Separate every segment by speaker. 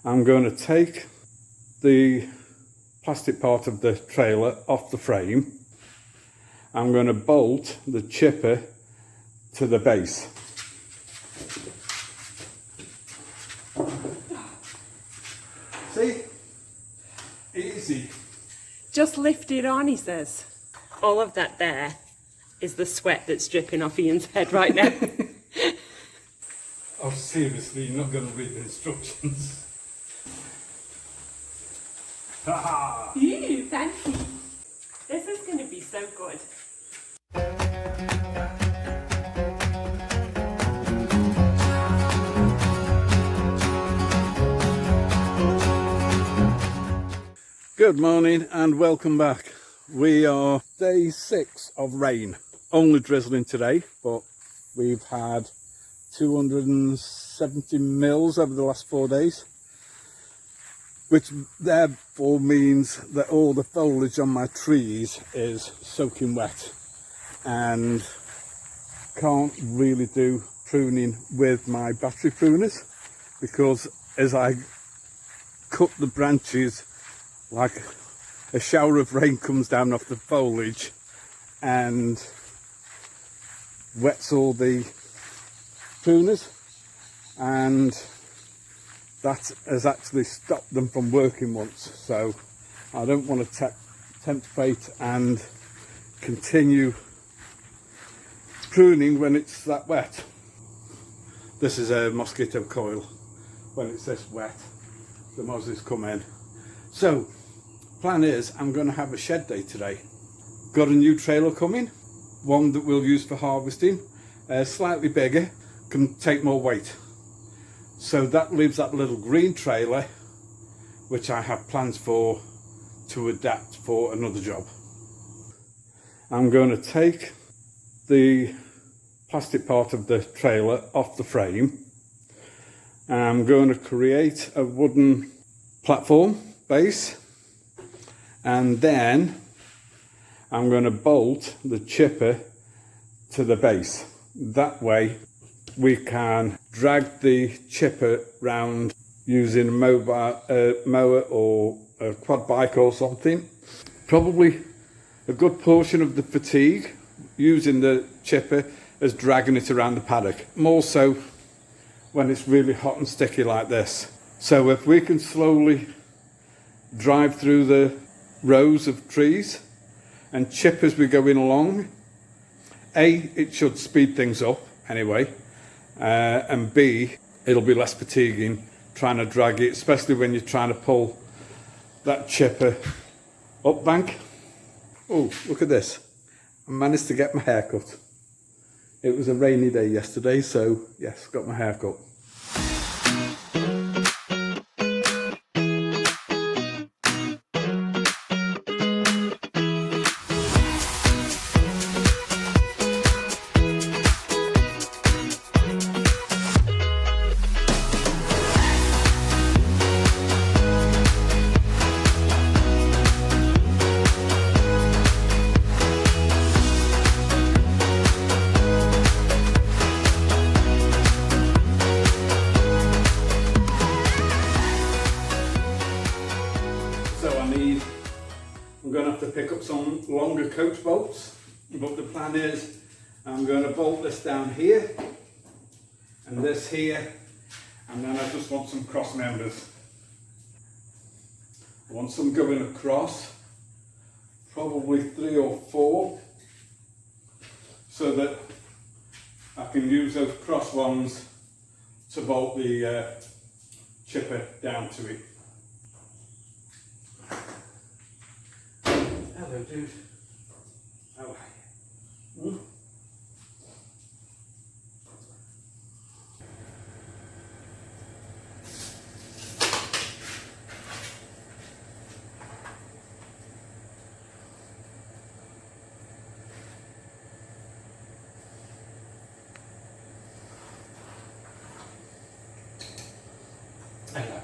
Speaker 1: I'm going to take the plastic part of the trailer off the frame. I'm going to bolt the chipper to the base. See? Easy.
Speaker 2: Just lift it on, he says. All of that there is the sweat that's dripping off Ian's head right now.
Speaker 1: Oh, seriously, you're not going to read the instructions. Haha!
Speaker 2: Ew, fancy. This is going to be so good.
Speaker 1: Good morning and welcome back. We are day 6 of rain. Only drizzling today, but we've had 270 mils over the last 4 days, which therefore means that all the foliage on my trees is soaking wet and can't really do pruning with my battery pruners, because as I cut the branches, like a shower of rain comes down off the foliage and wets all the pruners, and that has actually stopped them from working once. So I don't want to tempt fate and continue pruning when it's that wet. This is a mosquito coil. When it's this wet, the mozzies come in. So plan is I'm going to have a shed day today. Got a new trailer coming, one that we'll use for harvesting, slightly bigger, can take more weight. So that leaves that little green trailer, which I have plans for to adapt for another job. I'm going to take the plastic part of the trailer off the frame. I'm going to create a wooden platform base, and then I'm going to bolt the chipper to the base. That way we can drag the chipper round using a mobile mower or a quad bike or something. Probably a good portion of the fatigue using the chipper is dragging it around the paddock, more so when it's really hot and sticky like this. So if we can slowly drive through the rows of trees and chip as we're going along, A, it should speed things up anyway, and B, it'll be less fatiguing trying to drag it, especially when you're trying to pull that chipper up bank. Oh, look at this. I managed to get my hair cut. It was a rainy day yesterday, so yes, got my hair cut. I'm going to have to pick up some longer coach bolts, but the plan is I'm going to bolt this down here and this here, and then I just want some cross members. I want some going across, probably 3 or 4, so that I can use those cross ones to bolt the chipper down to it. Hello, dude. How are you? Hello.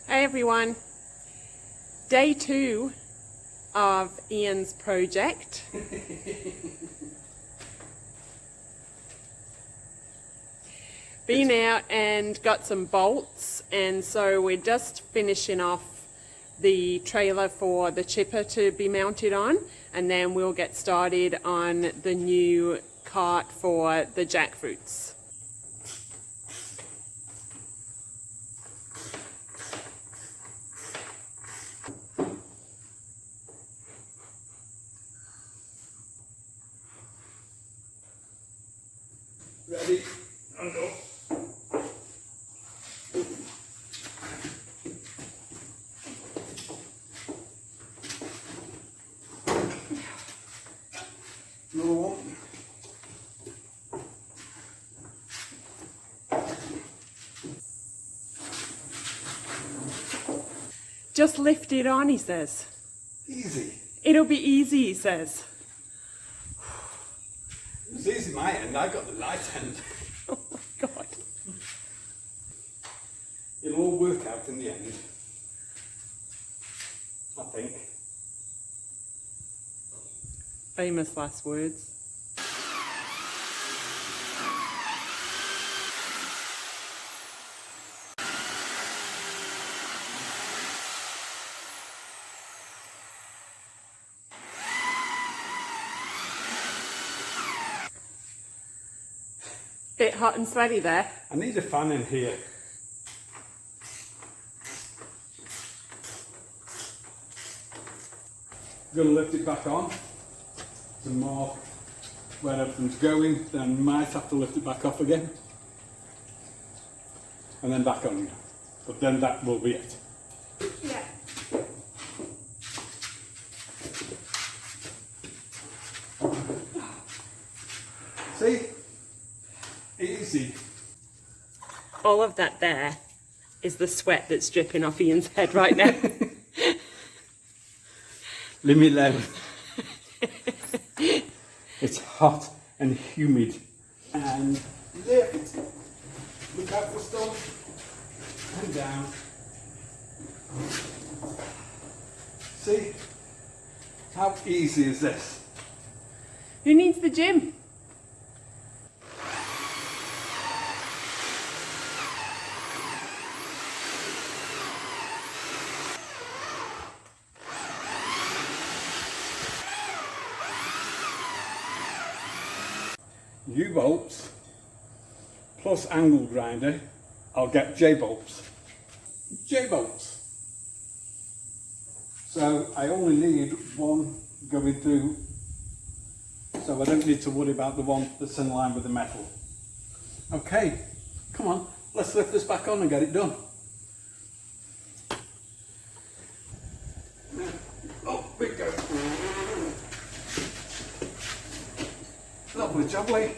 Speaker 2: Hi everyone. Day 2 of Ian's project. Been out and got some bolts, and so we're just finishing off the trailer for the chipper to be mounted on, and then we'll get started on the new cart for the jackfruits.
Speaker 1: Ready? And go. Another one.
Speaker 2: Just lift it on, he says.
Speaker 1: Easy.
Speaker 2: It'll be easy, he says.
Speaker 1: It was easy my end, I got the light end.
Speaker 2: Oh my God.
Speaker 1: It'll all work out in the end, I think.
Speaker 2: Famous last words. Bit hot and sweaty there.
Speaker 1: I need a fan in here. I'm going to lift it back on some more where everything's going, then might have to lift it back off again and then back on, but then that will be it.
Speaker 2: Yeah.
Speaker 1: See? Easy.
Speaker 2: All of that there is the sweat that's dripping off Ian's head right now.
Speaker 1: Leave me alone. It's hot and humid and lift. Look out for stuff and down. See? How easy is this?
Speaker 2: Who needs the gym?
Speaker 1: U-bolts plus angle grinder, I'll get J-bolts. J-bolts. So I only need one going through, so I don't need to worry about the one that's in line with the metal. Okay, come on, let's lift this back on and get it done. Oh, big go. Lovely jubbly.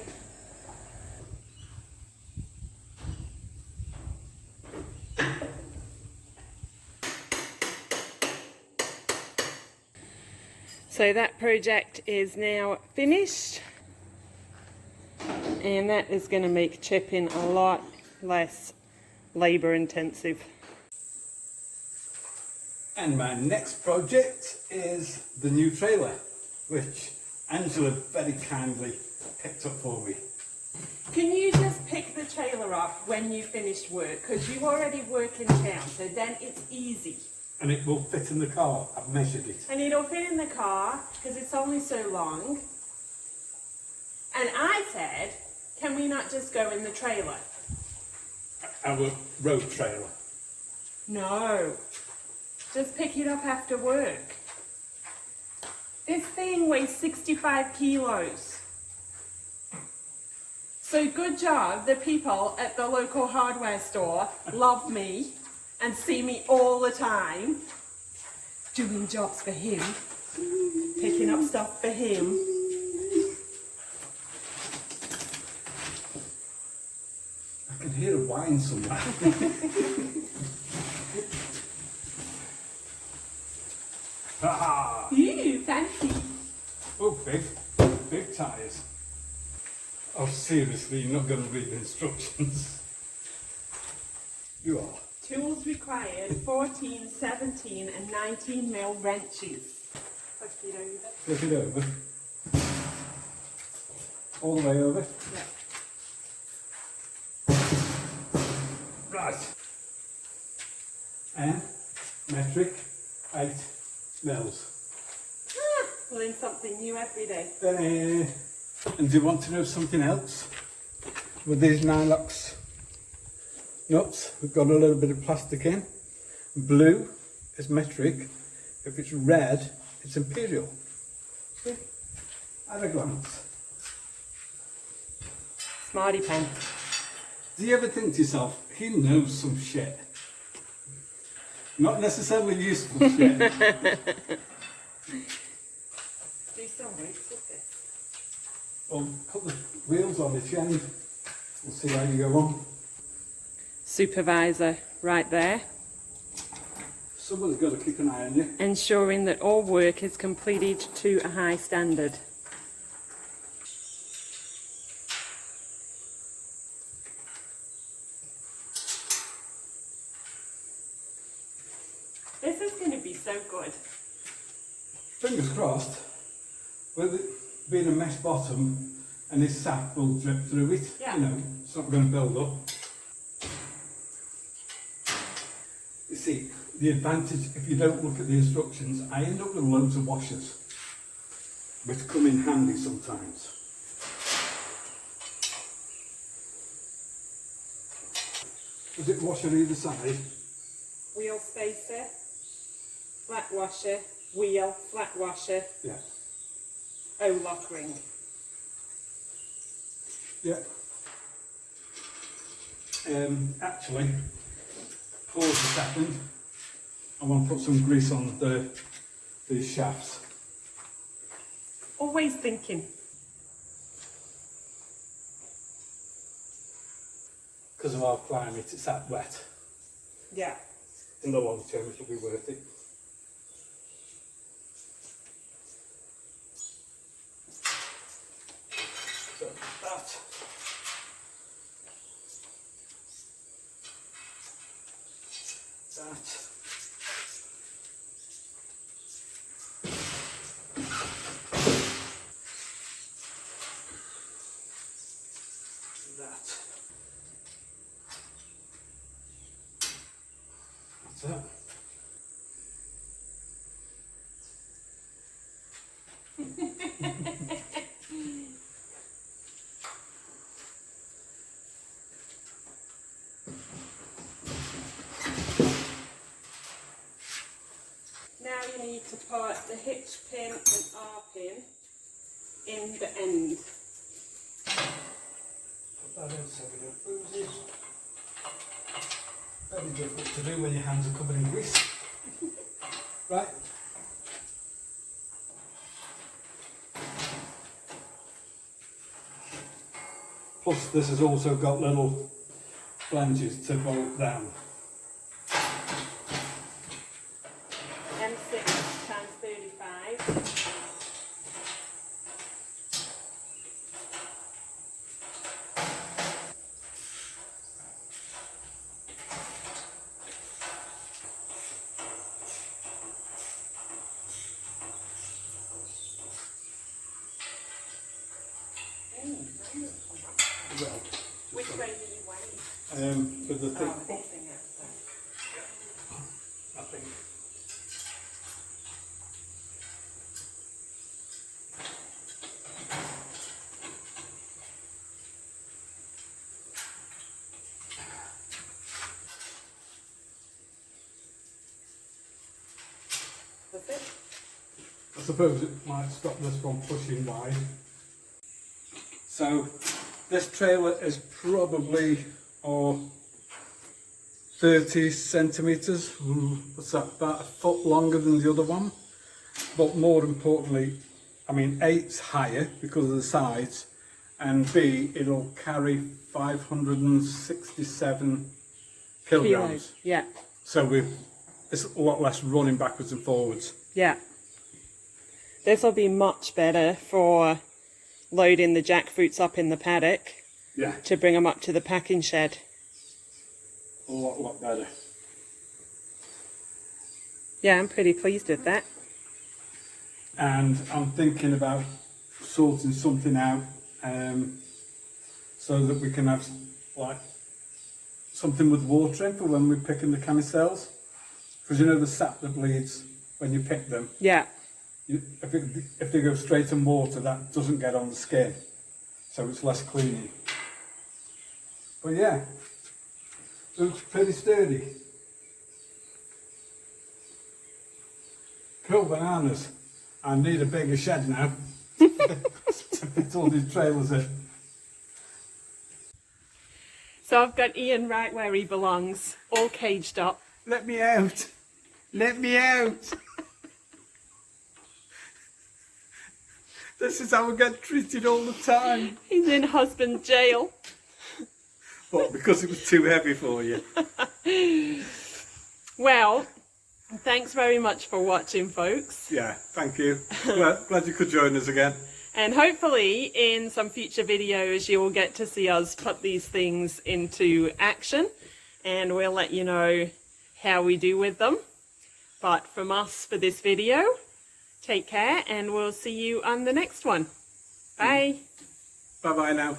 Speaker 2: So that project is now finished, and that is going to make chipping a lot less labour intensive.
Speaker 1: And my next project is the new trailer, which Angela very kindly picked up for me.
Speaker 2: Can you just pick the trailer up when you finished work? Because you already work in town, so then it's easy.
Speaker 1: And it will fit in the car, I've measured it.
Speaker 2: And it'll fit in the car because it's only so long. And I said, can we not just go in the trailer?
Speaker 1: Our road trailer.
Speaker 2: No. Just pick it up after work. This thing weighs 65 kilos. So good job, the people at the local hardware store love me and see me all the time doing jobs for him, picking up stuff for him.
Speaker 1: I can hear a whine somewhere. Ha!
Speaker 2: Ooh, fancy.
Speaker 1: Oh, big tyres. Oh, seriously, you're not going to read the instructions. You are.
Speaker 2: Tools required 14, 17 and 19 mil wrenches. Flip it over.
Speaker 1: Flip it over. All the way over.
Speaker 2: Yeah.
Speaker 1: Right. And metric 8 mils.
Speaker 2: Learn something new every day.
Speaker 1: And do you want to know something else? With these Nylox nuts, we've got a little bit of plastic in. Blue is metric. If it's red, it's imperial. See? At a glance.
Speaker 2: Smarty pants.
Speaker 1: Do you ever think to yourself, he knows some shit? Not necessarily useful shit.
Speaker 2: Do some weights with this.
Speaker 1: Well, put the wheels on the end. We'll see how you go on.
Speaker 2: Supervisor right there,
Speaker 1: Someone's got to keep an eye on you.
Speaker 2: ensuring that all work is completed to a high standard. This is going to be so good.
Speaker 1: Fingers crossed, with it being a mesh bottom and this sap will drip through it.
Speaker 2: Yeah.
Speaker 1: You know, it's not going to build up. You see, the advantage, if you don't look at the instructions, I end up with loads of washers, which come in handy sometimes. Does it wash on either side?
Speaker 2: Wheel spacer, flat washer, wheel, flat washer,
Speaker 1: Yeah.
Speaker 2: O-lock ring.
Speaker 1: Yeah. Actually, pause a second. I want to put some grease on these shafts.
Speaker 2: Always thinking.
Speaker 1: Because of our climate, it's that wet.
Speaker 2: Yeah.
Speaker 1: In the long term, it'll be worth it. So that. That. That. That's it.
Speaker 2: Now you need to put the hitch pin and R pin in the end.
Speaker 1: Put that in so we don't lose it. Very difficult to do when your hands are covered in grease. Right. Plus this has also got little flanges to bolt down.
Speaker 2: M6 times 35.
Speaker 1: Well,
Speaker 2: Which way do you weigh?
Speaker 1: with the
Speaker 2: Oh,
Speaker 1: thing.
Speaker 2: the big thing outside.
Speaker 1: I think.
Speaker 2: That's it.
Speaker 1: I suppose it might stop this from pushing wide. So this trailer is probably 30 centimetres, what's that, about a foot longer than the other one. But more importantly, I mean, 8's higher because of the sides, and B, it'll carry 567 kilograms.
Speaker 2: Yeah.
Speaker 1: So it's a lot less running backwards and forwards.
Speaker 2: Yeah. This will be much better for loading the jackfruits up in the paddock
Speaker 1: Yeah,
Speaker 2: to bring them up to the packing shed.
Speaker 1: a lot better.
Speaker 2: Yeah, I'm pretty pleased with that.
Speaker 1: And I'm thinking about sorting something out so that we can have like something with water in for when we're picking the canicels. Because you know the sap that bleeds when you pick them,
Speaker 2: Yeah.
Speaker 1: if they go straight in water, that doesn't get on the skin, so it's less cleaning. But yeah, looks pretty sturdy. Cool bananas. I need a bigger shed now to fit all these trailers in.
Speaker 2: So I've got Ian right where he belongs, all caged up.
Speaker 1: Let me out. Let me out. This is how I get treated all the time.
Speaker 2: He's in husband jail.
Speaker 1: What, because it was too heavy for you?
Speaker 2: Well, thanks very much for watching, folks.
Speaker 1: Yeah, thank you. Glad you could join us again.
Speaker 2: And hopefully in some future videos you will get to see us put these things into action, and we'll let you know how we do with them. But from us for this video, take care and we'll see you on the next one. Bye.
Speaker 1: Bye-bye now.